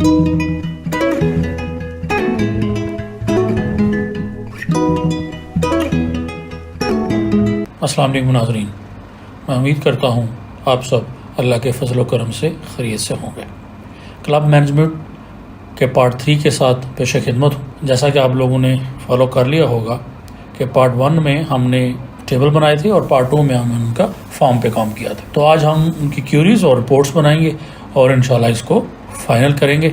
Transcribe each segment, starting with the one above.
अस्सलाम वालेकुम नाज़रीन, मैं उम्मीद करता हूँ आप सब अल्लाह के फजल व करम से खैरियत से होंगे। क्लब मैनेजमेंट के पार्ट 3 के साथ पेश खिदमत हूँ। जैसा कि आप लोगों ने फॉलो कर लिया होगा कि पार्ट 1 में हमने टेबल बनाए थे और पार्ट 2 में हमने उनका फॉर्म पे काम किया था। तो आज हम उनकी क्यूरीज और रिपोर्ट्स बनाएंगे और इंशाल्लाह इसको फाइनल करेंगे।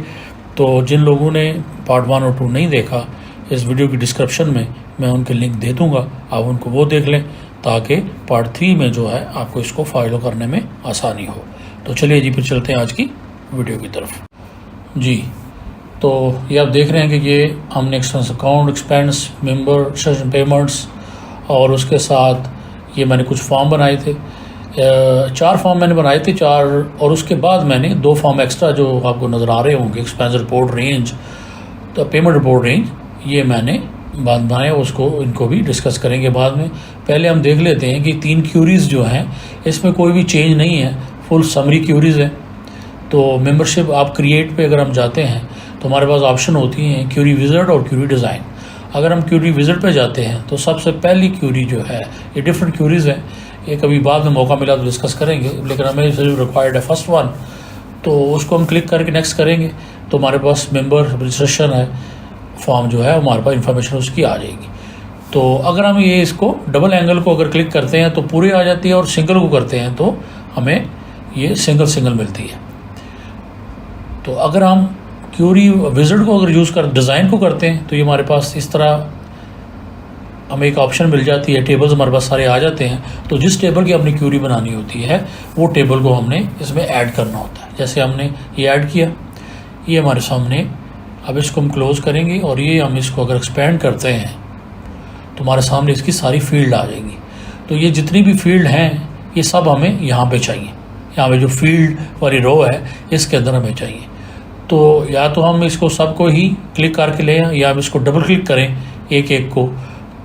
तो जिन लोगों ने पार्ट 1 और 2 नहीं देखा, इस वीडियो की डिस्क्रिप्शन में मैं उनके लिंक दे दूँगा, आप उनको वो देख लें ताकि पार्ट 3 में जो है आपको इसको फॉलो करने में आसानी हो। तो चलिए जी, फिर चलते हैं आज की वीडियो की तरफ। जी, तो ये आप देख रहे हैं कि ये हमने expense account, expense, member, session payments और उसके साथ ये मैंने कुछ फॉर्म बनाए थे। 4 फॉर्म मैंने बनाए थे, 4, और उसके बाद मैंने 2 फॉर्म एक्स्ट्रा जो आपको नज़र आ रहे होंगे, एक्सपेंस रिपोर्ट रेंज, तो पेमेंट रिपोर्ट रेंज, ये मैंने बाद बनाए, उसको इनको भी डिस्कस करेंगे बाद में। पहले हम देख लेते हैं कि 3 क्यूरीज़ जो हैं इसमें कोई भी चेंज नहीं है, फुल समरी क्यूरीज़ है। तो मेंबरशिप आप क्रिएट पे अगर हम जाते हैं तो हमारे पास ऑप्शन होती हैं क्यूरी विज़िट और क्यूरी डिज़ाइन। अगर हम क्यूरी विज़िट पे जाते हैं तो सबसे पहली क्यूरी जो है, ये डिफरेंट क्यूरीज़ हैं, ये कभी बाद में मौका मिला तो डिस्कस करेंगे, लेकिन हमें सिर्फ रिक्वायर्ड है फर्स्ट वन। तो उसको हम क्लिक करके नेक्स्ट करेंगे तो हमारे पास मेंबर रजिस्ट्रेशन है, फॉर्म जो है हमारे पास इंफॉर्मेशन उसकी आ जाएगी। तो अगर हम ये इसको डबल एंगल को अगर क्लिक करते हैं तो पूरे आ जाती है, और सिंगल को करते हैं तो हमें ये सिंगल मिलती है। तो अगर हम क्यूरी विजिट को अगर यूज़ कर डिज़ाइन को करते हैं तो ये हमारे पास इस तरह हमें एक ऑप्शन मिल जाती है, टेबल्स हमारे पास सारे आ जाते हैं। तो जिस टेबल की अपनी क्यूरी बनानी होती है वो टेबल को हमने इसमें ऐड करना होता है। जैसे हमने ये ऐड किया, ये हमारे सामने, अब इसको हम क्लोज़ करेंगे और ये हम इसको अगर एक्सपेंड करते हैं तो हमारे सामने इसकी सारी फील्ड आ जाएंगी। तो ये जितनी भी फील्ड हैं ये सब हमें यहाँ पे चाहिए, यहाँ पे जो फील्ड वाली रो है इसके अंदर हमें चाहिए। तो या तो हम इसको सबको ही क्लिक करके लें या हम इसको डबल क्लिक करें एक एक को,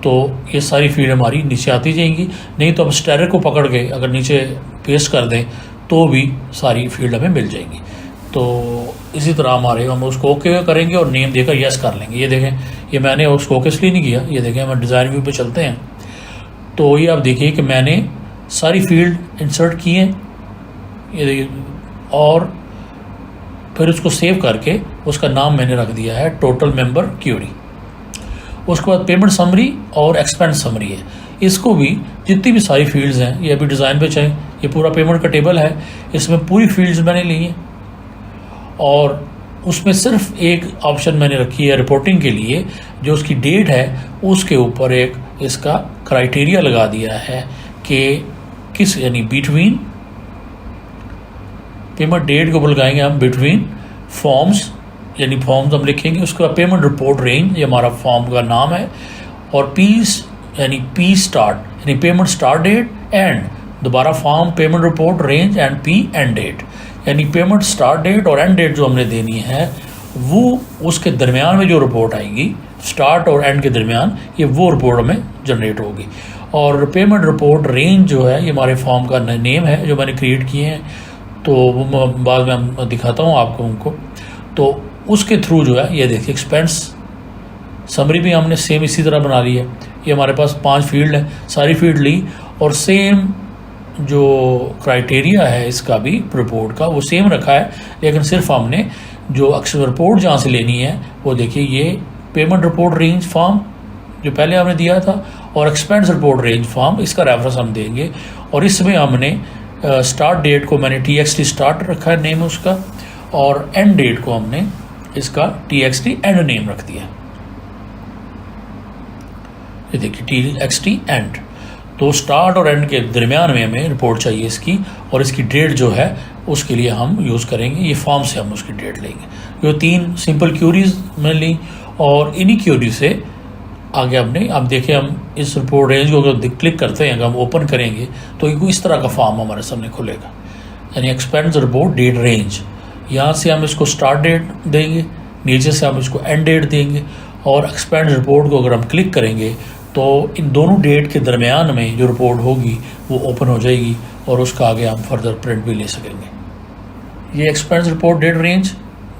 तो ये सारी फील्ड हमारी नीचे आती जाएंगी। नहीं तो हम स्टेयर को पकड़ के अगर नीचे पेस्ट कर दें तो भी सारी फील्ड हमें मिल जाएंगी। तो इसी तरह हमारे हम उसको ओके करेंगे और नेम देकर यस कर लेंगे। ये देखें, ये मैंने उसको ओके इसलिए नहीं किया, ये देखें हम डिज़ाइन व्यू पे चलते हैं तो ये आप देखिए कि मैंने सारी फील्ड इंसर्ट की हैं, ये देखिए, और फिर उसको सेव करके उसका नाम मैंने रख दिया है टोटल मेंबर क्यूरी। उसके बाद पेमेंट समरी और एक्सपेंस समरी है, इसको भी जितनी भी सारी फील्ड्स हैं, ये अभी डिज़ाइन पे चाहें, ये पूरा पेमेंट का टेबल है, इसमें पूरी फील्ड्स मैंने ली हैं और उसमें सिर्फ एक ऑप्शन मैंने रखी है रिपोर्टिंग के लिए, जो उसकी डेट है उसके ऊपर एक इसका क्राइटेरिया लगा दिया है कि किस, यानी बिटवीन, पेमेंट डेट को लगाएंगे हम बिटवीन फॉर्म्स, यानी फॉर्म्स हम लिखेंगे। उसके बाद पेमेंट रिपोर्ट रेंज, ये हमारा फॉर्म का नाम है, और पीस यानी पी स्टार्ट, यानी पेमेंट स्टार्ट डेट, एंड दोबारा form payment report range and P end date, यानी पेमेंट स्टार्ट डेट और एंड डेट जो हमने देनी है वो उसके दरमियान में जो रिपोर्ट आएगी, स्टार्ट और एंड के दरमियान, ये वो रिपोर्ट हमें जनरेट होगी। और पेमेंट रिपोर्ट रेंज जो है ये हमारे फॉर्म का नेम है जो मैंने क्रिएट किए हैं, तो वो बाद में मैं दिखाता हूँ आपको उनको। तो उसके थ्रू जो है ये देखिए एक्सपेंस समरी भी हमने सेम इसी तरह बना ली है। ये हमारे पास 5 फील्ड है, सारी फील्ड ली और सेम जो क्राइटेरिया है इसका भी रिपोर्ट का वो सेम रखा है, लेकिन सिर्फ हमने जो अक्सर रिपोर्ट जहाँ से लेनी है वो देखिए, ये पेमेंट रिपोर्ट रेंज फॉर्म जो पहले हमने दिया था और एक्सपेंस रिपोर्ट रेंज फॉर्म, इसका रेफरेंस हम देंगे। और इसमें हमने स्टार्ट डेट को मैंने TXT स्टार्ट रखा है नेम उसका, और एंड डेट को हमने इसका TXT एंड नेम रख दिया। ये देखिए TXT एंड, तो स्टार्ट और एंड के दरमियान में हमें रिपोर्ट चाहिए इसकी, और इसकी डेट जो है उसके लिए हम यूज़ करेंगे, ये फॉर्म से हम उसकी डेट लेंगे। जो 3 सिंपल क्यूरीज में ली, और इन्हीं क्यूरी से आगे हमने, अब देखिए हम इस रिपोर्ट रेंज को अगर क्लिक करते हैं, अगर हम ओपन करेंगे तो इस तरह का फॉर्म हमारे सामने खुलेगा, यानी एक्सपेंस रिपोर्ट डेट रेंज। यहाँ से हम इसको स्टार्ट डेट देंगे, नीचे से हम इसको एंड डेट देंगे, और एक्सपेंस रिपोर्ट को अगर हम क्लिक करेंगे तो इन दोनों डेट के दरमियान में जो रिपोर्ट होगी वो ओपन हो जाएगी, और उसका आगे हम फर्दर प्रिंट भी ले सकेंगे। ये एक्सपेंस रिपोर्ट डेट रेंज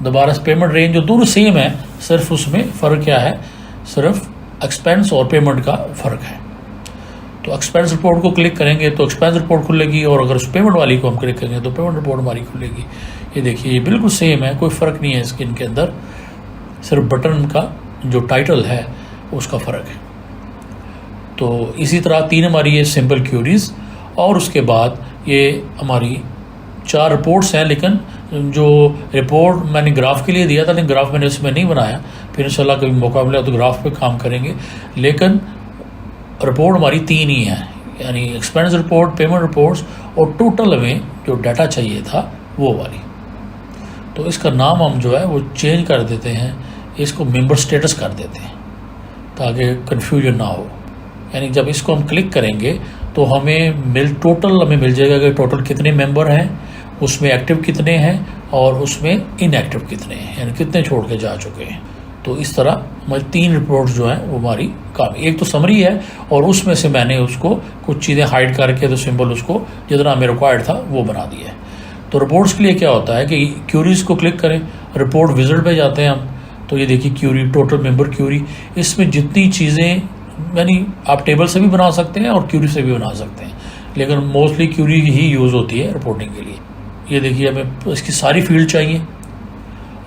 दोबारा से पेमेंट रेंज जो दोनों सेम है, सिर्फ उसमें फ़र्क क्या है, सिर्फ एक्सपेंस और पेमेंट का फ़र्क है। तो एक्सपेंस रिपोर्ट को क्लिक करेंगे तो एक्सपेंस रिपोर्ट खुलेगी, और अगर उस पेमेंट वाली को हम क्लिक करेंगे तो पेमेंट रिपोर्ट हमारी खुलेगी। ये देखिए ये बिल्कुल सेम है, कोई फ़र्क नहीं है स्क्रीन के अंदर, सिर्फ बटन का जो टाइटल है उसका फ़र्क है। तो इसी तरह 3 हमारी ये सिंपल क्यूरीज़, और उसके बाद ये हमारी 4 रिपोर्ट्स हैं। लेकिन जो रिपोर्ट मैंने ग्राफ के लिए दिया था, लेकिन ग्राफ मैंने इसमें नहीं बनाया, फिर इंशाल्लाह कभी मौका मिला तो ग्राफ पे काम करेंगे। लेकिन रिपोर्ट हमारी 3 ही है, यानी एक्सपेंस रिपोर्ट, पेमेंट रिपोर्ट्स, और टोटल हमें जो डाटा चाहिए था वो वाली। तो इसका नाम हम जो है वो चेंज कर देते हैं, इसको मेंबर स्टेटस कर देते हैं ताकि कन्फ्यूजन ना हो। यानी जब इसको हम क्लिक करेंगे तो हमें टोटल मिल जाएगा कि टोटल कितने मेंबर हैं, उसमें एक्टिव कितने हैं और उसमें इनएक्टिव कितने हैं, यानी कितने छोड़ के जा चुके हैं। तो इस तरह हमारी 3 रिपोर्ट्स जो हैं वो हमारी काम, एक तो समरी है और उसमें से मैंने उसको कुछ चीज़ें हाइड करके तो सिंबल उसको जितना हमें रिक्वायर्ड था वो बना दिया है। तो रिपोर्ट्स के लिए क्या होता है कि क्यूरीज़ को क्लिक करें, रिपोर्ट विजिट पे जाते हैं हम, तो ये देखिए क्यूरी, टोटल मेंबर क्यूरी, इसमें जितनी चीज़ें, यानी आप टेबल से भी बना सकते हैं और क्यूरी से भी बना सकते हैं, लेकिन मोस्टली क्यूरी ही यूज़ होती है रिपोर्टिंग के लिए। ये देखिए हमें इसकी सारी फील्ड चाहिए,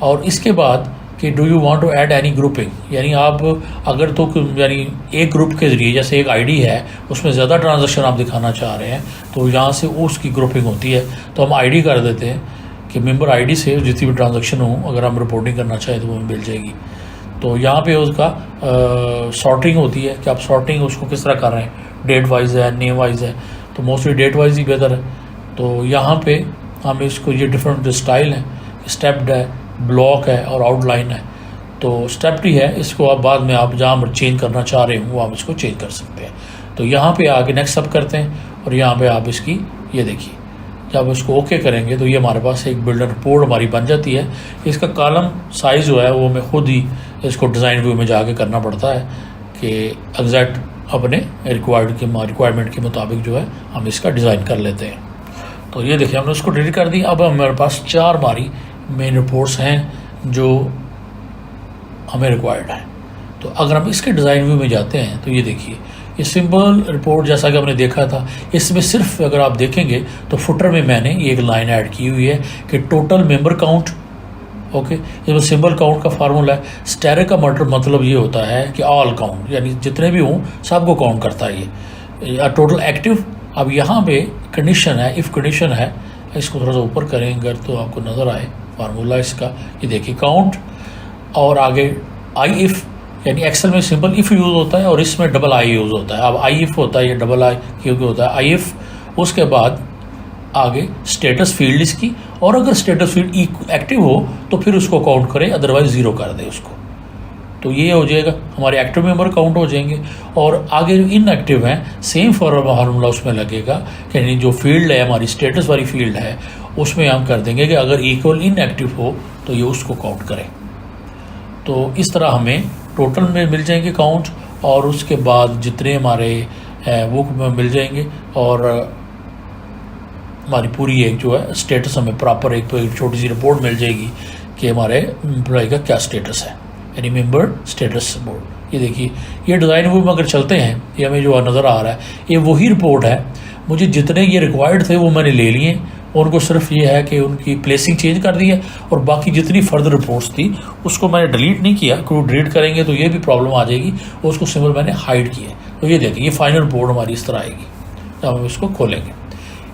और इसके बाद कि do you want to add any grouping, यानी आप अगर तो यानी एक ग्रुप के ज़रिए, जैसे एक आईडी है उसमें ज़्यादा ट्रांजैक्शन आप दिखाना चाह रहे हैं तो यहाँ से उसकी ग्रुपिंग होती है, तो हम आईडी कर देते हैं कि मेंबर आईडी से जितनी भी ट्रांजैक्शन हो अगर हम रिपोर्टिंग करना चाहें तो वो हमें मिल जाएगी। तो यहाँ पे उसका सॉर्टिंग होती है कि आप सॉर्टिंग उसको किस तरह कर रहे हैं, डेट वाइज है, नेम वाइज है, तो मोस्टली डेट वाइज ही बेहतर है। तो यहाँ पे हम इसको, ये डिफरेंट स्टाइल है, स्टेप्ड है, ब्लॉक है और आउटलाइन है। तो स्टेप्ड ही है, इसको आप बाद में आप जहाँ पर चेंज करना चाह रहे हो वो आप इसको चेंज कर सकते हैं। तो यहाँ पे आके नेक्स्ट सब करते हैं, और यहाँ पे आप इसकी ये देखिए जब इसको ओके करेंगे तो ये हमारे पास एक बिल्डर रिपोर्ट हमारी बन जाती है। इसका कॉलम साइज़ जो है वो हमें खुद ही इसको डिज़ाइन व्यू में जाके करना पड़ता है कि एग्जैक्ट अपने रिक्वायरमेंट के मुताबिक जो है हम इसका डिज़ाइन कर लेते हैं। तो ये देखिए हमने उसको डिलीट कर दी। अब हमारे पास 4 हमारी मेन रिपोर्ट्स हैं जो हमें रिक्वायर्ड है। तो अगर हम इसके डिज़ाइन व्यू में जाते हैं तो ये देखिए ये सिंपल रिपोर्ट जैसा कि हमने देखा था, इसमें सिर्फ अगर आप देखेंगे तो फुटर में मैंने एक लाइन ऐड की हुई है कि टोटल मेंबर काउंट। ओके, इसमें सिंबल काउंट का फार्मूला है। स्टैटिक का मतलब ये होता है कि ऑल काउंट, यानी जितने भी हों सबको काउंट करता है ये। टोटल एक्टिव, अब यहाँ पे कंडीशन है, इफ़ कंडीशन है, इसको थोड़ा सा ऊपर करेंगे तो आपको नज़र आए फार्मूला इसका। ये देखिए काउंट, और आगे आई इफ़, यानी एक्सेल में सिंपल इफ़ यूज़ होता है और इसमें डबल आई यूज़ होता है। अब आई इफ़ होता है, ये डबल आई क्योंकि होता है आई इफ़। उसके बाद आगे स्टेटस फील्ड इसकी, और अगर स्टेटस फील्ड एक्टिव हो तो फिर उसको काउंट करें, अदरवाइज 0 कर दे उसको। तो ये हो जाएगा, हमारे एक्टिव मेंबर काउंट हो जाएंगे। और आगे जो इनएक्टिव हैं सेम फार्मूला उसमें लगेगा, यानी जो फील्ड है हमारी स्टेटस वाली फील्ड है उसमें हम कर देंगे कि अगर इक्वल इनएक्टिव हो तो ये उसको काउंट करें। तो इस तरह हमें टोटल में मिल जाएंगे काउंट, और उसके बाद जितने हमारे हैं वो मिल जाएंगे, और हमारी पूरी एक जो है स्टेटस हमें प्रॉपर एक छोटी सी रिपोर्ट मिल जाएगी कि हमारे एम्प्लॉय का क्या स्टेटस है, यानी मेंबर स्टेटस रिपोर्ट। ये देखिए ये डिज़ाइन व्यू में अगर चलते हैं, ये हमें जो नज़र आ रहा है ये वही रिपोर्ट है। मुझे जितने ये रिक्वायर्ड थे वो मैंने ले लिए, उनको सिर्फ ये है कि उनकी प्लेसिंग चेंज कर दी है, और बाकी जितनी फर्दर रिपोर्ट्स थी उसको मैंने डिलीट नहीं किया, क्योंकि डिलीट करेंगे तो ये भी प्रॉब्लम आ जाएगी, उसको सिंपल मैंने हाइड किया। तो ये देखिए ये फाइनल रिपोर्ट हमारी इस तरह आएगी जब हम इसको खोलेंगे।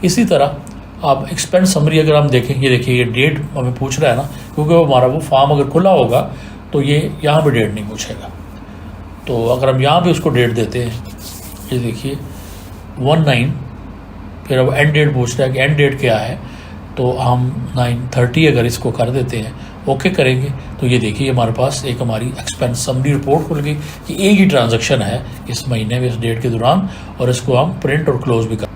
इसी तरह आप एक्सपेंस समरी अगर हम देखें, ये देखिए ये डेट हमें पूछ रहा है ना, क्योंकि वो हमारा वो फॉर्म अगर खुला होगा तो ये यहाँ पे डेट नहीं पूछेगा। तो अगर हम यहाँ पे उसको डेट देते हैं, ये देखिए 19, फिर अब एंड डेट पूछ रहा है कि एंड डेट क्या है, तो हम 9/30 अगर इसको कर देते हैं, ओके करेंगे, तो ये देखिए हमारे पास एक हमारी एक्सपेंस समरी रिपोर्ट खुल गई कि एक ही ट्रांजैक्शन है इस महीने में इस डेट के दौरान, और इसको हम प्रिंट और क्लोज भी कर।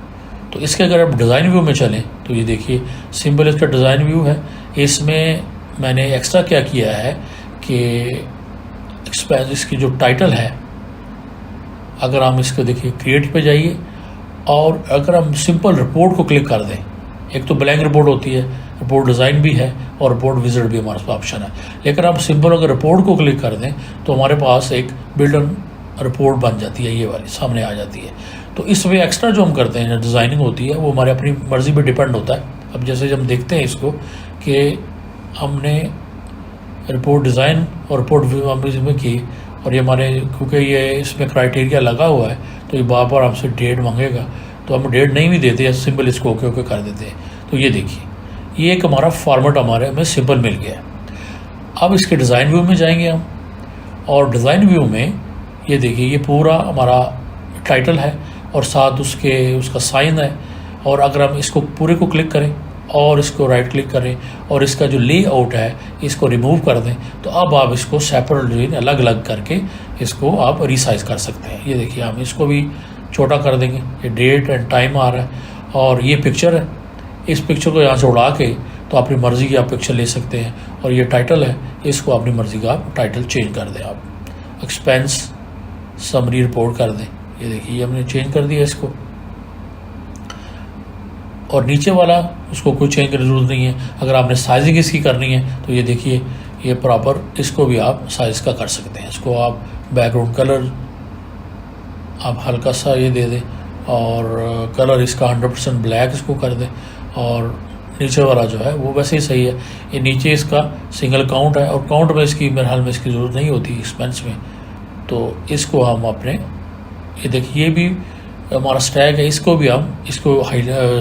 तो इसके अगर आप डिज़ाइन व्यू में चलें तो ये देखिए सिंपल इसका डिज़ाइन व्यू है। इसमें मैंने एक्स्ट्रा क्या किया है कि एक्सपेंस इसकी जो टाइटल है, अगर हम इसको देखिए क्रिएट पे जाइए, और अगर हम सिंपल रिपोर्ट को क्लिक कर दें, एक तो ब्लैंक रिपोर्ट होती है, रिपोर्ट डिज़ाइन भी है और रिपोर्ट विजिट भी हमारे पास ऑप्शन है। लेकिन आप सिंपल अगर रिपोर्ट को क्लिक कर दें तो हमारे पास एक बिल्डन रिपोर्ट बन जाती है, ये वाली सामने आ जाती है। तो इस वे एक्स्ट्रा जो हम करते हैं, जो डिज़ाइनिंग होती है, वो हमारे अपनी मर्ज़ी पे डिपेंड होता है। अब जैसे जब हम देखते हैं इसको कि हमने रिपोर्ट डिज़ाइन और रिपोर्ट में की, और ये हमारे क्योंकि ये इसमें क्राइटेरिया लगा हुआ है तो ये बार बार हमसे डेट मांगेगा, तो हम डेट नहीं भी देते हैं, सिंपल इसको ओके ओके कर देते हैं। तो ये देखिए, ये एक हमारा फॉर्मेट हमारे हमें सिंपल मिल गया है। अब इसके डिज़ाइन व्यू में जाएंगे हम, और डिज़ाइन व्यू में ये देखिए, ये पूरा हमारा टाइटल है और साथ उसका साइन है। और अगर हम इसको पूरे को क्लिक करें और इसको राइट क्लिक करें और इसका जो लेआउट है इसको रिमूव कर दें, तो अब आप इसको सेपरेट अलग अलग करके इसको आप रिसाइज कर सकते हैं। ये देखिए, हम इसको भी छोटा कर देंगे। ये डेट एंड टाइम आ रहा है, और ये पिक्चर है, इस पिक्चर को यहाँ से उड़ा के तो अपनी मर्ज़ी की आप पिक्चर ले सकते हैं। और ये टाइटल है, इसको अपनी मर्ज़ी का आप टाइटल चेंज कर दें। आप एक्सपेंस समरी रिपोर्ट कर दें। ये देखिए, ये हमने चेंज कर दिया इसको। और नीचे वाला उसको कोई चेंज करने की ज़रूरत नहीं है। अगर आपने साइजिंग इसकी करनी है तो ये देखिए, ये प्रॉपर इसको भी आप साइज़ का कर सकते हैं। इसको आप बैकग्राउंड कलर आप हल्का सा ये दे दें, और कलर इसका 100% ब्लैक इसको कर दें। और नीचे वाला जो है वो वैसे ही सही है। ये नीचे इसका सिंगल काउंट है, और काउंट में इसकी मेरे हाल में इसकी ज़रूरत नहीं होती एक्सपेंस में। तो इसको हम अपने, ये देखिए, ये भी हमारा स्टैक है, इसको भी हम इसको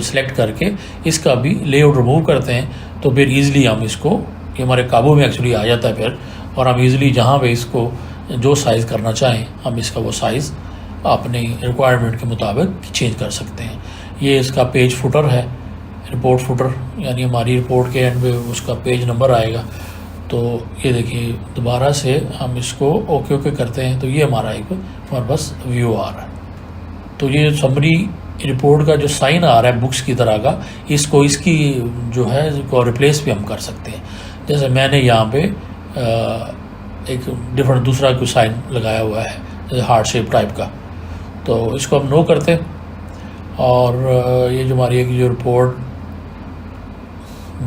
सेलेक्ट करके इसका भी लेआउट रिमूव करते हैं, तो फिर ईज़िली हम इसको, ये हमारे काबू में एक्चुअली आ जाता है फिर, और हम ईज़िली जहाँ पे इसको जो साइज़ करना चाहें हम इसका वो साइज़ अपनी रिक्वायरमेंट के मुताबिक चेंज कर सकते हैं। ये इसका पेज फुटर है, रिपोर्ट फुटर, यानी हमारी रिपोर्ट के एंड पे उसका पेज नंबर आएगा। तो ये देखिए, दोबारा से हम इसको ओके ओके करते हैं तो ये हमारा एक हमारे पास व्यू आ रहा है। तो ये समरी रिपोर्ट का जो साइन आ रहा है बुक्स की तरह का, इसको इसकी जो है को रिप्लेस भी हम कर सकते हैं। जैसे मैंने यहाँ पे एक डिफरेंट दूसरा कोई साइन लगाया हुआ है, जैसे हार्ट शेप टाइप का, तो इसको हम नो करते हैं। और ये जो हमारी एक जो रिपोर्ट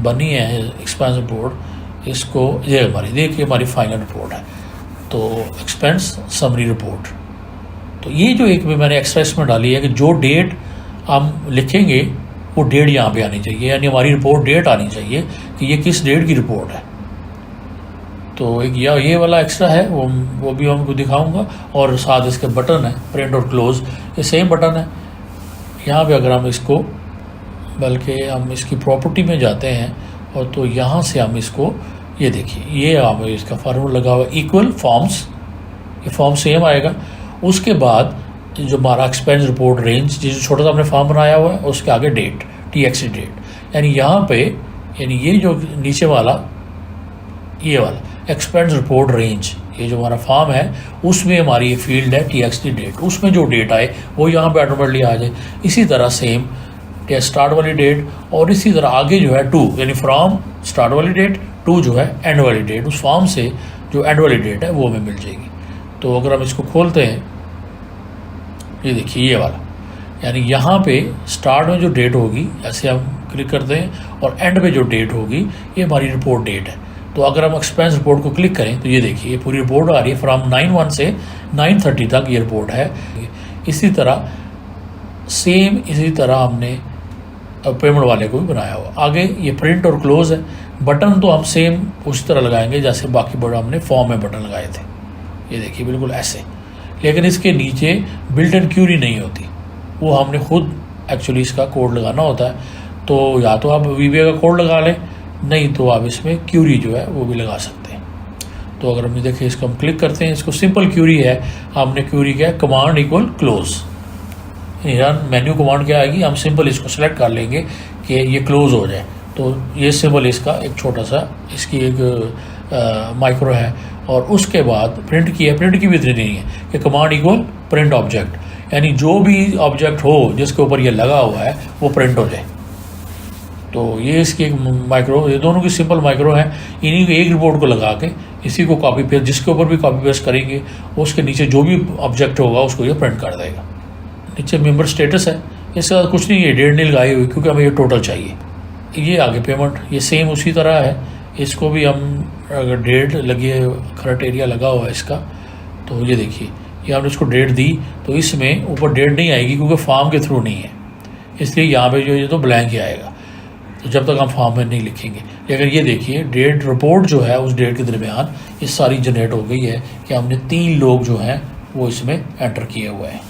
बनी है एक्सपेंस रिपोर्ट, इसको ये हमारी देखिए हमारी फाइनल रिपोर्ट है, तो एक्सपेंस समरी रिपोर्ट। तो ये जो एक भी मैंने एक्स्ट्रा इसमें डाली है कि जो डेट हम लिखेंगे वो डेट यहाँ पे आनी चाहिए, यानी हमारी रिपोर्ट डेट आनी चाहिए कि ये किस डेट की रिपोर्ट है। तो एक ये वाला एक्स्ट्रा है, वो भी हमको दिखाऊंगा। और साथ इसके बटन है प्रिंट और क्लोज, ये सेम बटन है। यहाँ पे अगर हम इसको, बल्कि हम इसकी प्रॉपर्टी में जाते हैं, और तो यहाँ से हम इसको, ये देखिए, ये हम इसका फार्मूला लगा हुआ है इक्वल फॉर्म्स, ये फॉर्म सेम आएगा। उसके बाद जो हमारा एक्सपेंस रिपोर्ट रेंज, जो छोटा सा हमने फॉर्म बनाया हुआ है, उसके आगे डेट, TXT डेट, यानी यहाँ पे, यानी ये जो नीचे वाला, ये वाला एक्सपेंस रिपोर्ट रेंज, ये जो हमारा फॉर्म है उसमें हमारी ये फील्ड है TXT डेट, उसमें जो डेट आए वो यहाँ पे ऑटोमेटिकली आ जाए। इसी तरह सेम स्टार्ट वाली डेट, और इसी तरह आगे जो है टू, यानी फ्रॉम स्टार्ट वाली डेट टू जो है एंड वाली डेट, उस फॉर्म से जो एंड वाली डेट है वो हमें मिल जाएगी। तो अगर हम इसको खोलते हैं, ये देखिए ये वाला, यानी यहाँ पे स्टार्ट में जो डेट होगी ऐसे हम क्लिक करते हैं, और एंड पे जो डेट होगी ये हमारी रिपोर्ट डेट है। तो अगर हम एक्सपेंस रिपोर्ट को क्लिक करें तो ये देखिए ये पूरी रिपोर्ट आ रही है, फ्रॉम 9/1 से 9/30 तक ये रिपोर्ट है। इसी तरह सेम इसी तरह हमने पेमेंट वाले को भी बनाया हुआ। आगे ये प्रिंट और क्लोज है। बटन तो हम सेम उसी तरह लगाएंगे जैसे बाकी बड़ा हमने फॉर्म में बटन लगाए थे, ये देखिए बिल्कुल ऐसे। लेकिन इसके नीचे बिल्ट इन क्यूरी नहीं होती, वो हमने खुद एक्चुअली इसका कोड लगाना होता है। तो या तो आप VBA का कोड लगा लें, नहीं तो आप इसमें क्यूरी जो है वो भी लगा सकते हैं। तो अगर हम देखिए इसको हम क्लिक करते हैं, इसको सिंपल क्यूरी है, हमने क्यूरी किया command equal close, run menu command क्या आएगी, हम सिंपल इसको सेलेक्ट कर लेंगे कि ये क्लोज हो जाए। तो ये सिंपल इसका एक छोटा सा इसकी एक माइक्रो है। और उसके बाद प्रिंट की है, प्रिंट की भी इतनी नहीं है कि कमांड इक्वल प्रिंट ऑब्जेक्ट, यानी जो भी ऑब्जेक्ट हो जिसके ऊपर ये लगा हुआ है वो प्रिंट हो जाए। तो ये इसकी एक माइक्रो, ये दोनों की सिंपल माइक्रो है। इन्हीं को एक रिपोर्ट को लगा के इसी को कॉपी पेस्ट, जिसके ऊपर भी कॉपी पेस्ट करेंगे उसके नीचे जो भी ऑब्जेक्ट होगा उसको ये प्रिंट कर देगा। नीचे मेंबर स्टेटस है, इसके साथ कुछ नहीं है, डेट नहीं लगाई हुई क्योंकि हमें ये टोटल चाहिए। ये आगे पेमेंट, ये सेम उसी तरह है। इसको भी हम अगर डेट लगी है, करंट एरिया लगा हुआ है इसका, तो ये देखिए ये हमने इसको डेट दी तो इसमें ऊपर डेट नहीं आएगी क्योंकि फॉर्म के थ्रू नहीं है, इसलिए यहाँ पे जो ये तो ब्लैंक ही आएगा, तो जब तक हम फॉर्म में नहीं लिखेंगे। लेकिन ये देखिए डेट रिपोर्ट जो है उस डेट के दरमियान ये सारी जनरेट हो गई है कि हमने 3 लोग जो हैं वो इसमें एंटर किए हुए हैं।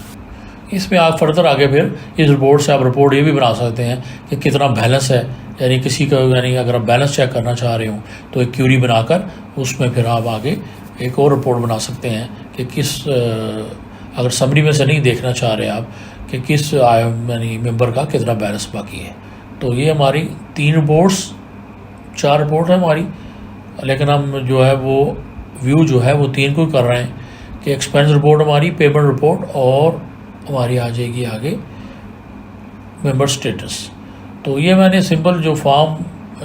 इसमें आप फर्दर आगे फिर इस रिपोर्ट से आप रिपोर्ट ये भी बना सकते हैं कि कितना बैलेंस है, यानी किसी का, यानी अगर आप बैलेंस चेक करना चाह रहे हो तो एक क्यूरी बनाकर उसमें फिर आप आगे एक और रिपोर्ट बना सकते हैं कि किस, अगर समरी में से नहीं देखना चाह रहे आप कि किस यानी मेंबर का कितना बैलेंस बाकी है। तो ये हमारी 3 रिपोर्ट्स, 4 रिपोर्ट है हमारी, लेकिन हम जो है वो व्यू जो है वो 3 को कर रहे हैं कि एक्सपेंस रिपोर्ट हमारी, पेमेंट रिपोर्ट और हमारी आ जाएगी आगे मेंबर स्टेटस। तो ये मैंने सिंपल जो फॉर्म,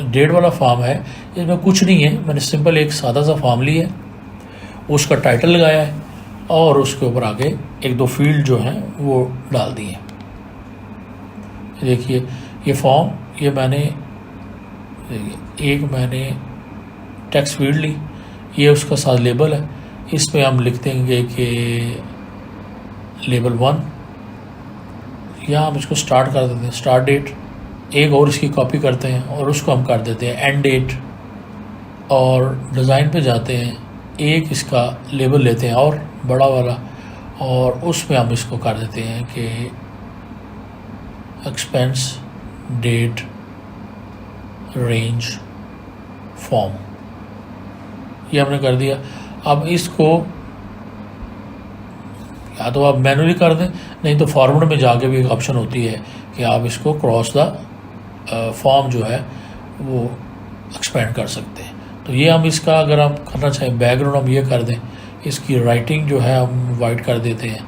डेट वाला फॉर्म है, इसमें कुछ नहीं है, मैंने सिंपल एक सादा सा फॉर्म लिया है, उसका टाइटल लगाया है और उसके ऊपर आगे 1-2 फील्ड जो हैं वो डाल दिए। देखिए ये फॉर्म, ये मैंने टेक्स्ट फील्ड ली, ये उसका साथ लेबल है, इस पे हम लिख देंगे कि लेबल 1, या हम इसको स्टार्ट कर देते हैं स्टार्ट डेट, एक और इसकी कॉपी करते हैं और उसको हम कर देते हैं एंड डेट, और डिज़ाइन पे जाते हैं, एक इसका लेबल लेते हैं और बड़ा वाला, और उसमें हम इसको कर देते हैं कि एक्सपेंस डेट रेंज फॉर्म, ये हमने कर दिया। अब इसको या तो आप मैनुअली कर दें, नहीं तो फॉर्मेट में जाके भी एक ऑप्शन होती है कि आप इसको क्रॉस द फॉर्म जो है वो एक्सपेंड कर सकते हैं। तो ये हम इसका अगर हम करना चाहें बैकग्राउंड हम ये कर दें, इसकी राइटिंग जो है हम वाइट कर देते हैं,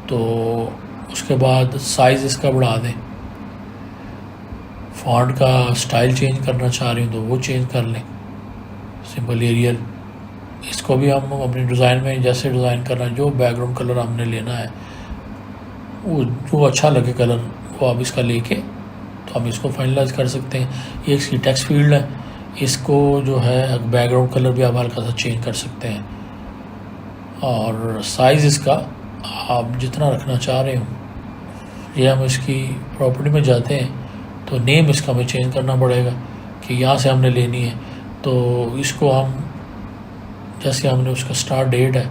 तो उसके बाद साइज़ इसका बढ़ा दें, फॉन्ट का स्टाइल चेंज करना चाह रहे हो तो वो चेंज कर लें, सिंपल एरियल। इसको भी हम अपनी डिज़ाइन में जैसे डिज़ाइन करना है, जो बैकग्राउंड कलर हमने लेना है वो जो अच्छा लगे कलर वो आप इसका लेके तो हम इसको फाइनलाइज कर सकते हैं। ये इसकी टेक्स्ट फील्ड है, इसको जो है बैकग्राउंड कलर भी आप हल्का सा चेंज कर सकते हैं, और साइज़ इसका आप जितना रखना चाह रहे हो। ये हम इसकी प्रॉपर्टी में जाते हैं तो नेम इसका हमें चेंज करना पड़ेगा कि यहाँ से हमने लेनी है, तो इसको हम जैसे हमने उसका स्टार्ट डेट है,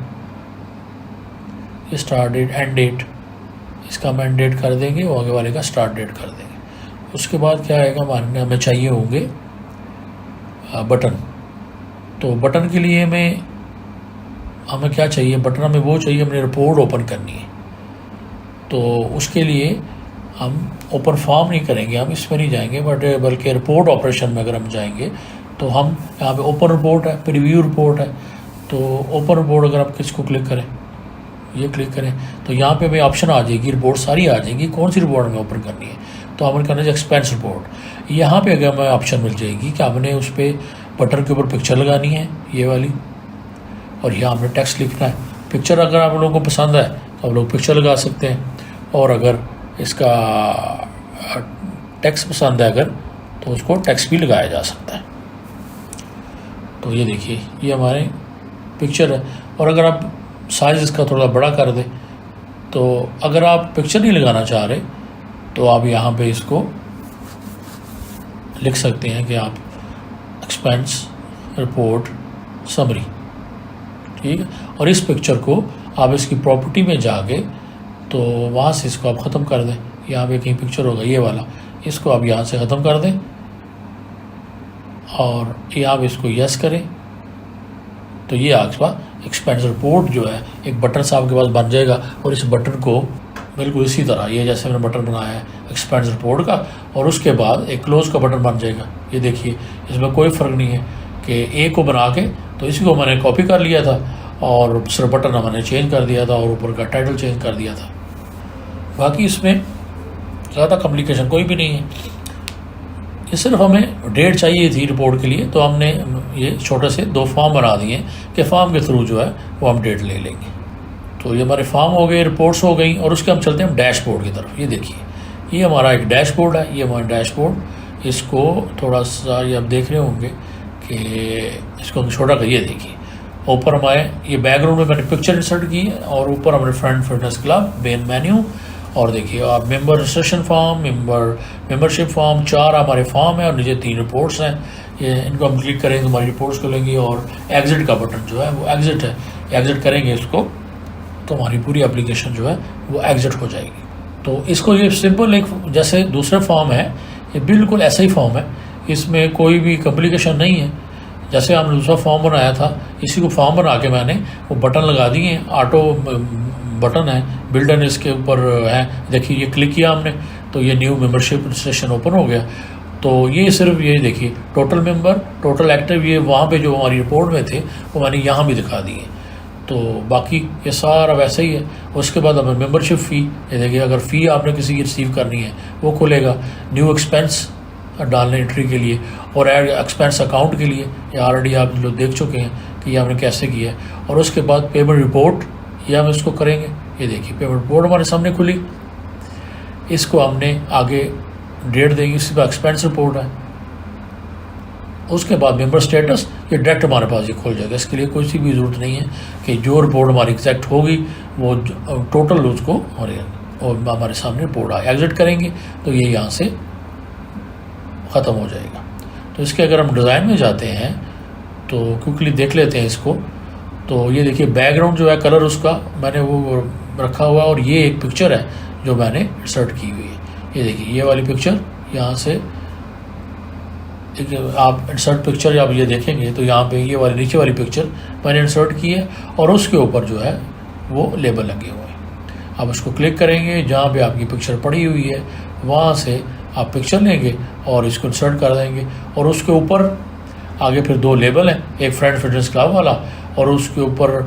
ये स्टार्ट डेट एंड डेट, इसका हम एंड डेट कर देंगे और आगे वाले का स्टार्ट डेट कर देंगे। उसके बाद क्या आएगा, हमें चाहिए होंगे बटन। तो बटन के लिए हमें क्या चाहिए, बटन हमें वो चाहिए, हमने रिपोर्ट ओपन करनी है, तो उसके लिए हम ओपन फॉर्म नहीं करेंगे, हम इसमें नहीं जाएंगे, बल्कि रिपोर्ट ऑपरेशन में अगर हम जाएंगे तो हम यहाँ पे ओपन रिपोर्ट है, प्रीव्यू रिपोर्ट है, तो ओपन रिपोर्ट अगर आप किसको क्लिक करें, ये क्लिक करें तो यहाँ पे हमें ऑप्शन आ जाएगी, रिपोर्ट सारी आ जाएगी, कौन सी रिपोर्ट हमें ओपन करनी है, तो हमें करना है एक्सपेंस रिपोर्ट। यहाँ पे अगर हमें ऑप्शन मिल जाएगी कि हमने उस पर बटन के ऊपर पिक्चर लगानी है ये वाली, और यहाँ हमने टेक्स्ट लिखना है। पिक्चर अगर आप लोगों को पसंद है तो आप लोग पिक्चर लगा सकते हैं, और अगर इसका टेक्स्ट पसंद है अगर, तो उसको टेक्स्ट भी लगाया जा सकता है। तो ये देखिए ये हमारे पिक्चर है, और अगर आप साइज़ इसका थोड़ा बड़ा कर दें, तो अगर आप पिक्चर नहीं लगाना चाह रहे तो आप यहाँ पे इसको लिख सकते हैं कि आप एक्सपेंस रिपोर्ट समरी, ठीक है, और इस पिक्चर को आप इसकी प्रॉपर्टी में जाके तो वहाँ से इसको आप ख़त्म कर दें। यहाँ पे कहीं पिक्चर होगा ये वाला, इसको आप यहाँ से ख़त्म कर दें और ये आप इसको यस करें, तो ये आपके पास एक्सपेंस रिपोर्ट जो है एक बटन से आपके पास बन जाएगा। और इस बटन को बिल्कुल इसी तरह, ये जैसे मैंने बटन बनाया है एक्सपेंस रिपोर्ट का, और उसके बाद एक क्लोज का बटन बन जाएगा। ये देखिए इसमें कोई फ़र्क नहीं है कि ए को बना के तो इसी को मैंने कॉपी कर लिया था और सिर्फ बटन मैंने चेंज कर दिया था और ऊपर का टाइटल चेंज कर दिया था। बाकी इसमें ज़्यादा कॉम्प्लिकेशन कोई भी नहीं है। ये सिर्फ हमें डेट चाहिए थी रिपोर्ट के लिए, तो हमने ये छोटे से 2 फॉर्म बना दिए कि फॉर्म के थ्रू जो है वो हम डेट ले लेंगे। तो ये हमारे फॉर्म हो गए, रिपोर्ट्स हो गई, और उसके हम चलते हैं डैशबोर्ड की तरफ। ये देखिए ये हमारा एक डैशबोर्ड है, ये हमारा डैशबोर्ड, इसको थोड़ा सा, ये आप देख रहे होंगे कि इसको हम छोटा करिए। देखिए ऊपर हम आए, ये बैकग्राउंड में मैंने पिक्चर इंसर्ट की है और ऊपर हमने friend fitness club main menu, और देखिए आप member registration form, membership form, 4 हमारे फॉर्म है और नीचे 3 रिपोर्ट्स हैं। ये इनको हम क्लिक करेंगे तो हमारी रिपोर्ट्स खुलेंगी और एग्ज़िट का बटन जो है वो एग्ज़िट है, एग्ज़िट करेंगे इसको तो हमारी पूरी एप्लीकेशन जो है वो एग्ज़िट हो जाएगी। तो इसको ये सिंपल एक जैसे दूसरा फॉर्म है, ये बिल्कुल ऐसा ही फॉर्म है, इसमें कोई भी कॉम्प्लिकेशन नहीं है। जैसे हमने दूसरा फॉर्म बनाया था, इसी को फॉर्म बना के मैंने वो बटन लगा दिए हैं, ऑटो बटन है, बिल्डन इसके ऊपर है। देखिए ये क्लिक किया हमने तो ये न्यू मेंबरशिप रजिस्ट्रेशन ओपन हो गया। तो ये सिर्फ ये देखिए टोटल मेंबर, टोटल एक्टिव, ये वहाँ पे जो हमारी रिपोर्ट में थे वो मैंने यहाँ भी दिखा दिए। तो बाकी ये सारा वैसे ही है। उसके बाद हमें मेंबरशिप फ़ी, ये देखिए अगर फ़ी आपने किसी की रिसीव करनी है वो खुलेगा। न्यू एक्सपेंस डालने एंट्री के लिए और ऐड एक्सपेंस अकाउंट के लिए, ये ऑलरेडी आप लोग देख चुके हैं कि ये हमने कैसे किया है। और उसके बाद पेमेंट रिपोर्ट, ये हम इसको करेंगे। ये देखिए पेमेंट रिपोर्ट हमारे सामने खुली, इसको हमने आगे डेट देंगे, इसके बाद एक्सपेंस रिपोर्ट है। उसके बाद मेंबर स्टेटस, ये डायरेक्ट हमारे पास ये खुल जाएगा। इसके लिए कोई सी भी ज़रूरत नहीं है कि जो रिपोर्ट हमारी एग्जैक्ट होगी वो टोटल उसको और हमारे सामने रिपोर्ट आए। एग्जिट करेंगे तो ये यहाँ से ख़त्म हो जाएगा। तो इसके अगर हम डिज़ाइन में जाते हैं तो क्विकली देख लेते हैं इसको। तो ये देखिए बैकग्राउंड जो है कलर उसका मैंने वो रखा हुआ है और ये एक पिक्चर है जो मैंने इंसर्ट की हुई है। ये देखिए ये वाली पिक्चर, यहाँ से आप इंसर्ट पिक्चर आप ये देखेंगे तो यहाँ पे ये वाली नीचे वाली पिक्चर मैंने इंसर्ट की है और उसके ऊपर जो है वो लेबल लगे हुए हैं। आप उसको क्लिक करेंगे, जहाँ पे आपकी पिक्चर पड़ी हुई है वहाँ से आप पिक्चर लेंगे और इसको इंसर्ट कर देंगे और उसके ऊपर आगे फिर 2 लेबल हैं, एक फ्रेंड फिटनेस क्लब वाला और उसके ऊपर,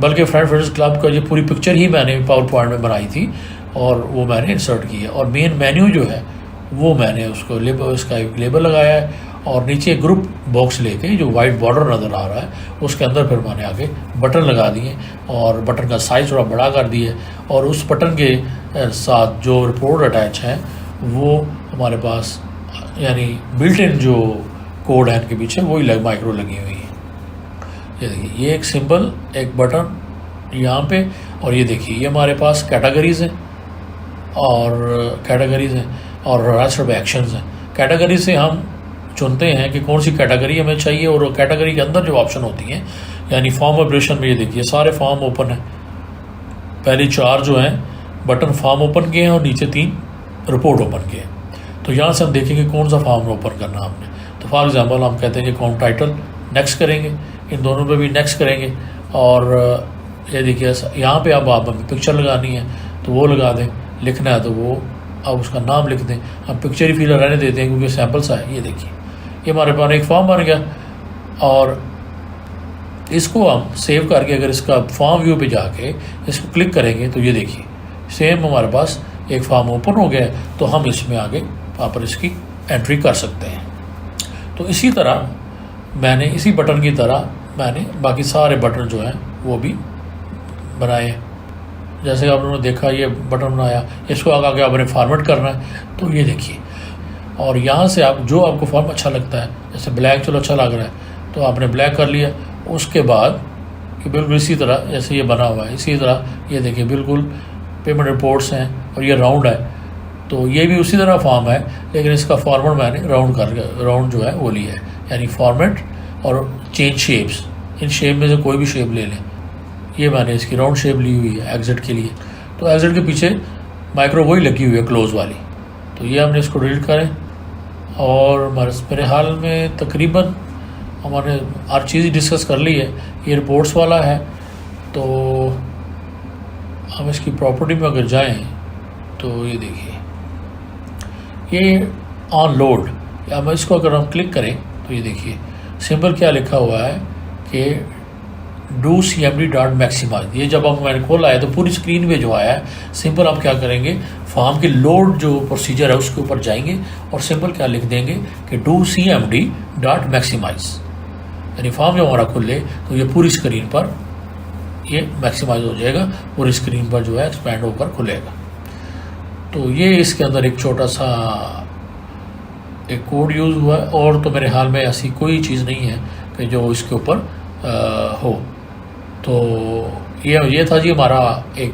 बल्कि फ्रेंड फिटनेस क्लब का ये पूरी पिक्चर ही मैंने पावर पॉइंट में बनाई थी और वो मैंने इंसर्ट की है। और मेन मेन्यू जो है वो मैंने उसको इसका एक लेबल लगाया है और नीचे ग्रुप बॉक्स लेके जो वाइट बॉर्डर नज़र आ रहा है उसके अंदर फिर मैंने आगे बटन लगा दिए और बटन का साइज़ थोड़ा बड़ा कर दिए और उस बटन के साथ जो रिपोर्ट अटैच है वो हमारे पास यानी बिल्ट इन जो कोड है इनके पीछे वही माइक्रो लगी हुई है। ये देखिए ये एक सिंबल, एक बटन यहाँ पे, और ये देखिए ये हमारे पास कैटेगरीज़ हैं और रेस्ट ऑफ एक्शंस हैं। कैटेगरी से हम चुनते हैं कि कौन सी कैटेगरी हमें चाहिए और कैटेगरी के अंदर जो ऑप्शन होती हैं यानी फॉर्म ऑपरेशन में ये देखिए सारे फॉर्म ओपन हैं। पहले 4 जो हैं बटन फॉर्म ओपन किए हैं और नीचे 3 रिपोर्ट ओपन किए हैं। तो यहाँ से हम देखेंगे कौन सा फॉर्म ओपन करना हमने। तो फॉर एग्जांपल हम कहते हैं कि अकाउंट टाइटल नेक्स्ट करेंगे, इन दोनों पे भी नेक्स्ट करेंगे और ये देखिए यहाँ पे अब आप पिक्चर लगानी है तो वो लगा दें, लिखना है तो वो आप उसका नाम लिख दें। हम पिक्चर ही फिलहाल रहने देते हैं क्योंकि सैम्पल्स है। ये देखिए ये हमारे पास एक फॉर्म बन गया और इसको हम सेव करके अगर इसका फॉर्म व्यू पे जाके इसको क्लिक करेंगे तो ये देखिए सेम हमारे पास एक फॉर्म ओपन हो गया है। तो हम इसमें आगे वहाँ पर इसकी एंट्री कर सकते हैं। तो इसी तरह मैंने इसी बटन की तरह मैंने बाकी सारे बटन जो हैं वो भी बनाए। जैसे आप लोगों ने देखा ये बटन बनाया, इसको आगे आपने फॉर्मेट करना है तो ये देखिए और यहाँ से आप जो आपको फॉर्म अच्छा लगता है, जैसे ब्लैक चलो अच्छा लग रहा है तो आपने ब्लैक कर लिया। उसके बाद कि बिल्कुल इसी तरह जैसे ये बना हुआ है इसी तरह ये देखिए बिल्कुल पेमेंट रिपोर्ट्स हैं और ये राउंड है तो ये भी उसी तरह फॉर्म है लेकिन इसका फॉर्मेट मैंने राउंड जो है वो लिया है। यानी फॉर्मेट और चेंज शेप्स, इन शेप में से कोई भी शेप ले लें। ये मैंने इसकी राउंड शेप ली हुई है एग्जिट के लिए। तो एग्जिट के पीछे माइक्रो वही लगी हुई है क्लोज वाली। तो ये हमने इसको डिलीट करें और मेरे हाल में तकरीबन हमारे हर चीज़ डिस्कस कर ली है। ये रिपोर्ट्स वाला है तो हम इसकी प्रॉपर्टी में अगर जाएं तो ये देखिए ये ऑन लोड, अब इसको अगर हम क्लिक करें तो ये देखिए सिंपल क्या लिखा हुआ है कि डू cmd.maximize। ये जब हम मैंने खोला है तो पूरी स्क्रीन में जो आया है सिंपल आप क्या करेंगे फॉर्म के लोड जो प्रोसीजर है उसके ऊपर जाएंगे और सिंपल क्या लिख देंगे कि डू cmd.maximize। यानी फॉर्म जब हमारा खुले तो ये पूरी स्क्रीन पर ये मैक्सिमाइज हो जाएगा, पूरी स्क्रीन पर जो है एक्सपैंड होकर खुलेगा। तो ये इसके अंदर एक छोटा सा एक कोड यूज़ हुआ है, और तो मेरे ख्याल में ऐसी कोई चीज़ नहीं है कि जो इसके ऊपर हो। तो ये था जी हमारा एक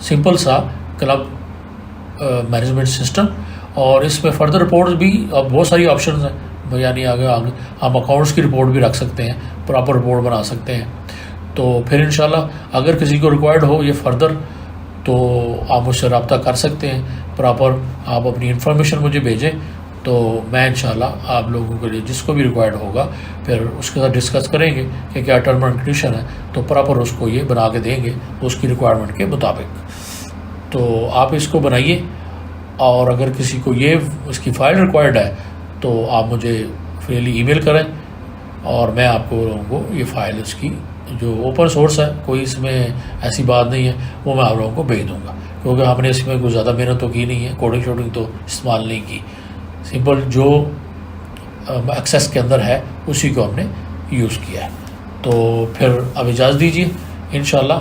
सिंपल सा क्लब मैनेजमेंट सिस्टम। और इसमें फर्दर रिपोर्ट्स भी अब बहुत सारी ऑप्शंस हैं, यानी आगे हम अकाउंट्स की रिपोर्ट भी रख सकते हैं, प्रॉपर रिपोर्ट बना सकते हैं। तो फिर इंशाल्लाह अगर किसी को रिक्वायर्ड हो ये फर्दर, तो आप मुझसे रब्ता कर सकते हैं। प्रॉपर आप अपनी इन्फॉर्मेशन मुझे भेजें, तो मैं इंशाल्लाह आप लोगों के लिए जिसको भी रिक्वायर्ड होगा फिर उसके साथ डिस्कस करेंगे कि क्या टर्म एंड कंडीशन है, तो प्रॉपर उसको ये बना के देंगे उसकी रिक्वायरमेंट के मुताबिक। तो आप इसको बनाइए, और अगर किसी को ये इसकी फ़ाइल रिक्वायर्ड है तो आप मुझे फ्रीली ईमेल करें, और मैं आपको लोगों को ये फ़ाइल इसकी जो ओपन सोर्स है, कोई इसमें ऐसी बात नहीं है, वो मैं आप लोगों को भेज दूँगा। क्योंकि हमने इसमें कुछ ज़्यादा मेहनत तो की नहीं है, कोडिंग शोडिंग तो इस्तेमाल नहीं की, सिंपल जो एक्सेस के अंदर है उसी को हमने यूज़ किया है। तो फिर अब इजाज़त दीजिए, इंशाल्लाह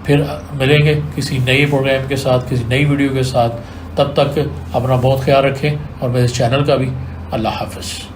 फिर मिलेंगे किसी नए प्रोग्राम के साथ, किसी नई वीडियो के साथ। तब तक अपना बहुत ख्याल रखें, और मेरे चैनल का भी। अल्लाह हाफ़िज़।